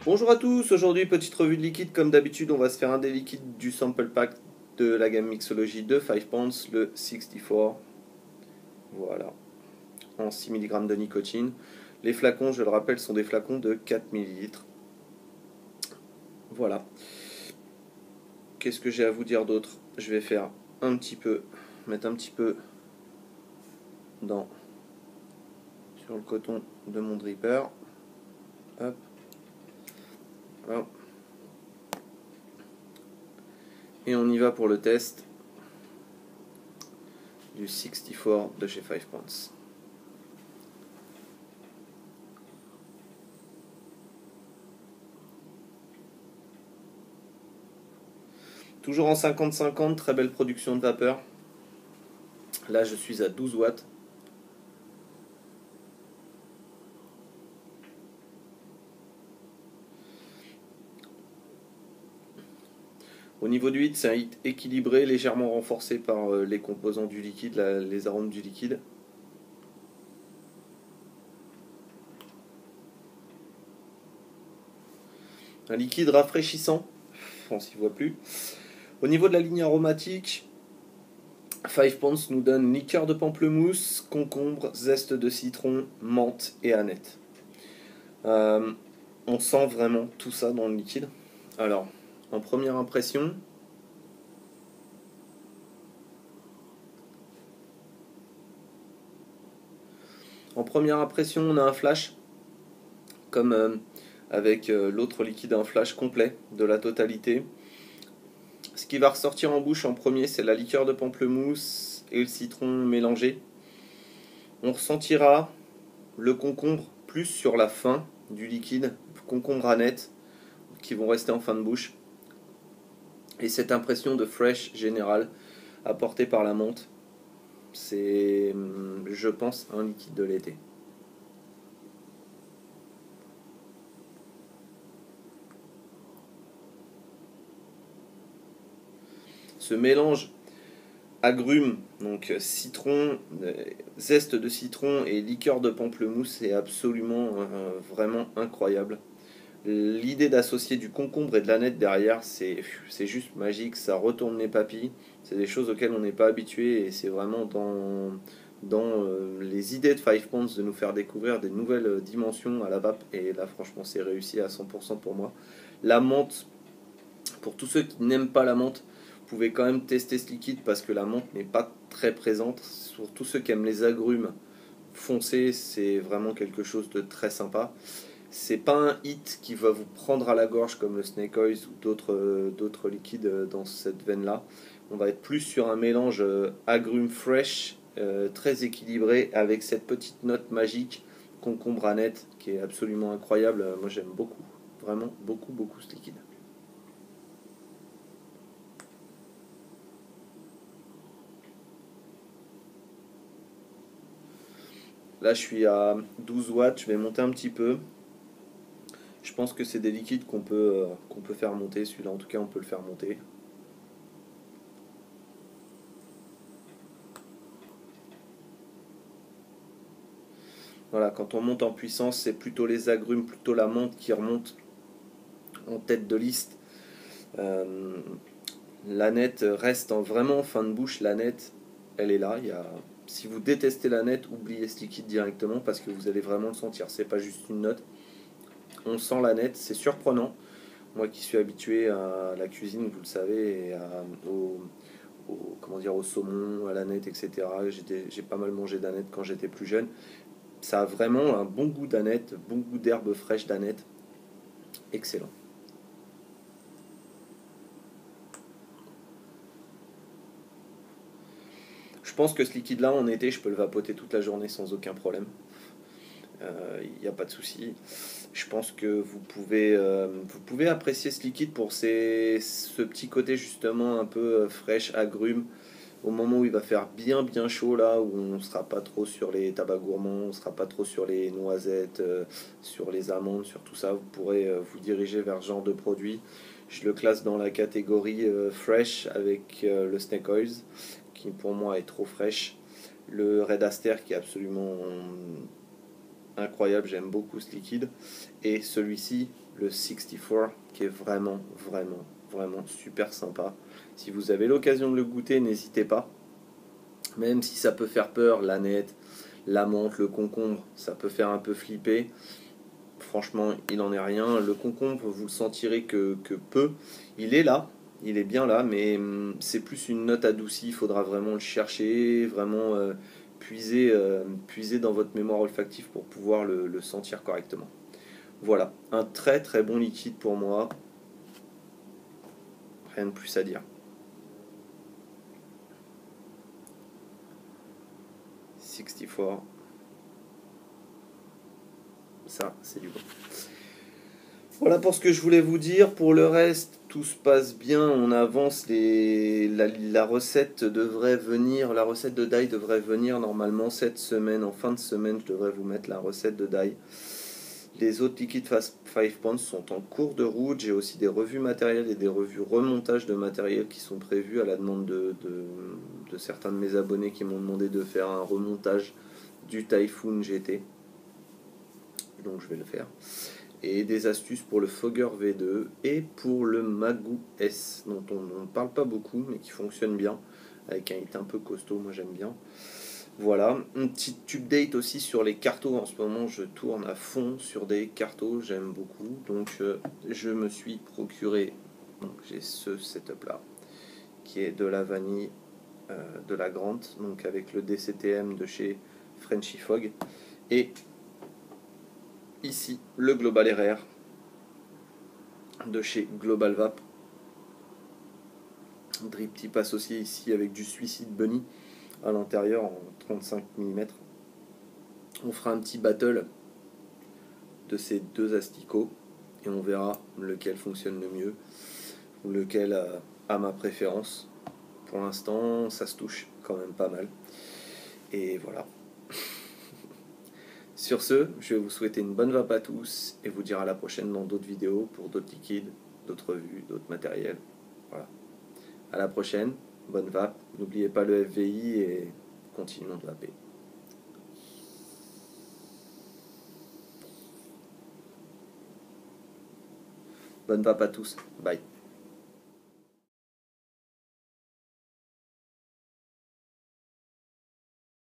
Bonjour à tous, aujourd'hui petite revue de liquide. Comme d'habitude on va se faire un des liquides du sample pack de la gamme Mixology de 5 Pounds, le 64. Voilà, en 6 mg de nicotine. Les flacons, je le rappelle, sont des flacons de 4 ml. Voilà. Qu'est-ce que j'ai à vous dire d'autre? Je vais faire mettre un petit peu dans, sur le coton de mon dripper. Hop. Hop. Et on y va pour le test du 64 de chez 5 Pounds. Toujours en 50-50, très belle production de vapeur. Là je suis à 12 watts. Au niveau du hit, c'est un hit équilibré, légèrement renforcé par les composants du liquide, les arômes du liquide. Un liquide rafraîchissant, on s'y voit plus. Au niveau de la ligne aromatique, 5 Pounds nous donne liqueur de pamplemousse, concombre, zeste de citron, menthe et aneth. On sent vraiment tout ça dans le liquide. Alors, en première impression, on a un flash, comme avec l'autre liquide, un flash complet de la totalité. Ce qui va ressortir en bouche en premier, c'est la liqueur de pamplemousse et le citron mélangé. On ressentira le concombre plus sur la fin du liquide, concombre aneth, qui vont rester en fin de bouche. Et cette impression de fresh générale apportée par la menthe, c'est, je pense, un liquide de l'été. Ce mélange agrumes, donc citron, zeste de citron et liqueur de pamplemousse est absolument vraiment incroyable. L'idée d'associer du concombre et de l'aneth derrière, c'est juste magique, ça retourne les papilles. C'est des choses auxquelles on n'est pas habitué et c'est vraiment dans les idées de 5 Pounds de nous faire découvrir des nouvelles dimensions à la vape. Et là, franchement, c'est réussi à 100% pour moi. La menthe, pour tous ceux qui n'aiment pas la menthe, vous pouvez quand même tester ce liquide parce que la menthe n'est pas très présente. Surtout ceux qui aiment les agrumes foncés, c'est vraiment quelque chose de très sympa. C'est pas un hit qui va vous prendre à la gorge comme le Snake Oils ou d'autres liquides dans cette veine-là. On va être plus sur un mélange agrumes fresh, très équilibré, avec cette petite note magique concombre aneth qui est absolument incroyable. Moi j'aime beaucoup, vraiment beaucoup, beaucoup ce liquide. Là je suis à 12 watts, je vais monter un petit peu. Je pense que c'est des liquides qu'on peut faire monter. Celui-là, en tout cas, on peut le faire monter. Voilà, quand on monte en puissance, c'est plutôt les agrumes, plutôt la menthe qui remonte en tête de liste. Euh, L'aneth reste vraiment en fin de bouche. L'aneth, elle est là. Si vous détestez l'aneth, oubliez ce liquide directement parce que vous allez vraiment le sentir. C'est pas juste une note. On sent l'aneth, c'est surprenant. Moi qui suis habitué à la cuisine, vous le savez, et comment dire, au saumon, à l'aneth, etc. J'ai pas mal mangé d'aneth quand j'étais plus jeune. Ça a vraiment un bon goût d'aneth, bon goût d'herbe fraîche d'aneth. Excellent. Je pense que ce liquide-là, en été, je peux le vapoter toute la journée sans aucun problème. Il n'y a pas de souci. Je pense que vous pouvez apprécier ce liquide pour ce petit côté justement un peu fraîche, agrume, au moment où il va faire bien bien chaud là, où on ne sera pas trop sur les tabacs gourmands, on ne sera pas trop sur les noisettes, sur les amandes, sur tout ça, vous pourrez vous diriger vers ce genre de produit. Je le classe dans la catégorie fresh avec le Snake Oils, qui pour moi est trop fraîche. Le Red Aster qui est absolument incroyable, j'aime beaucoup ce liquide. Et celui-ci, le 64, qui est vraiment, vraiment, vraiment super sympa. Si vous avez l'occasion de le goûter, n'hésitez pas. Même si ça peut faire peur, l'aneth, la menthe, le concombre, ça peut faire un peu flipper. Franchement, il en est rien. Le concombre, vous le sentirez que peu. Il est là, il est bien là, mais c'est plus une note adoucie. Il faudra vraiment le chercher, vraiment puiser dans votre mémoire olfactive pour pouvoir le sentir correctement. Voilà, un très très bon liquide pour moi. Rien de plus à dire. 64. Ça, c'est du bon. Voilà pour ce que je voulais vous dire. Pour le reste, tout se passe bien. On avance. La recette devrait venir. La recette de d'ail devrait venir normalement cette semaine. En fin de semaine, je devrais vous mettre la recette de d'ail. Les autres Liquid 5 Points sont en cours de route. J'ai aussi des revues matérielles et des revues remontage de matériel qui sont prévues à la demande de certains de mes abonnés qui m'ont demandé de faire un remontage du Typhoon GT. Donc je vais le faire. Et des astuces pour le Fogger V2 et pour le Magoo S, dont on ne parle pas beaucoup, mais qui fonctionne bien, avec un hit un peu costaud, moi j'aime bien. Voilà, une petite update aussi sur les cartos. En ce moment, je tourne à fond sur des cartos, j'aime beaucoup. Donc, je me suis procuré, donc j'ai ce setup là, qui est de la vanille de la Grant, donc avec le DCTM de chez Frenchy Fog. Et ici, le Global RR de chez Global Vap. Drip tip associé ici avec du Suicide Bunny à l'intérieur en 35 mm. On fera un petit battle de ces deux asticots et on verra lequel fonctionne le mieux ou lequel a ma préférence. Pour l'instant, ça se touche quand même pas mal. Et voilà. Sur ce, je vais vous souhaiter une bonne vape à tous et vous dire à la prochaine dans d'autres vidéos pour d'autres liquides, d'autres revues, d'autres matériels. Voilà. À la prochaine, bonne vape. N'oubliez pas le FVI et continuons de vaper. Bonne vape à tous. Bye.